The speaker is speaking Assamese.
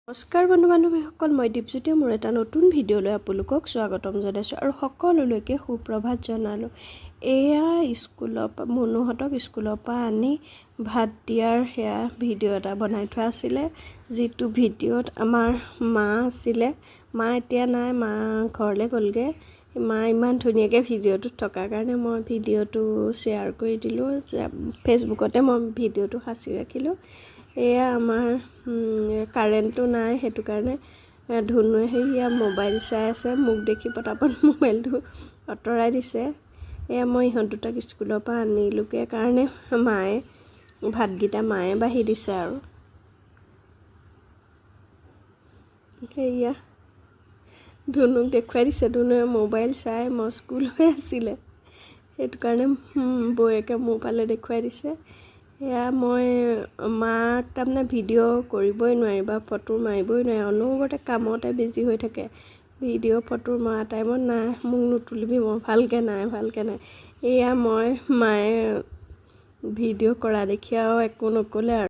নমস্কাৰ বন্ধু বান্ধৱীসকল, মই দীপজ্যোতিয়ে মোৰ এটা নতুন ভিডিঅ'লৈ আপোনালোকক স্বাগতম জনাইছোঁ আৰু সকলোলৈকে সুপ্ৰভাত জনালোঁ। এয়া মনুহঁতক স্কুলৰ পৰা আনি ভাত দিয়াৰ সেয়া ভিডিঅ' এটা বনাই থোৱা আছিলে, যিটো ভিডিঅ'ত আমাৰ মা আছিলে। মা এতিয়া নাই, মা ঘৰলৈ গ'লগৈ। মা ইমান ধুনীয়াকৈ ভিডিঅ'টোত থকাৰ কাৰণে মই ভিডিঅ'টো শ্বেয়াৰ কৰি দিলোঁ। ফেচবুকতে মই ভিডিঅ'টো সাঁচি ৰাখিলোঁ। এয়া আমাৰ কাৰেণ্টটো নাই, সেইটো কাৰণে ধুনুৱে সেয়া মোবাইল চাই আছে। মোক দেখি পটাপট মোবাইলটো আঁতৰাই দিছে। এয়া মই ইহঁত দুটাক স্কুলৰ পৰা আনিলোগৈ কাৰণে মায়ে ভাতকেইটা মায়ে বাঢ়ি দিছে আৰু সেয়া ধুনুক দেখুৱাই দিছে। ধুনুৱে মোবাইল চাই মই স্কুল হৈ আছিলে, সেইটো কাৰণে বৌয়েকে মোৰ ফালে দেখুৱাই দিছে। এয়া মই মাক তাৰমানে ভিডিঅ' কৰিবই নোৱাৰি বা ফটো মাৰিবই নোৱাৰি, অনবৰতে কামতে বিজি হৈ থাকে। ভিডিঅ' ফটো মৰা টাইমত নাই, মোক নুতুলিবি, মই ভালকৈ নাই। এয়া মই মায়ে ভিডিঅ' কৰা দেখি আৰু একো নক'লে আৰু।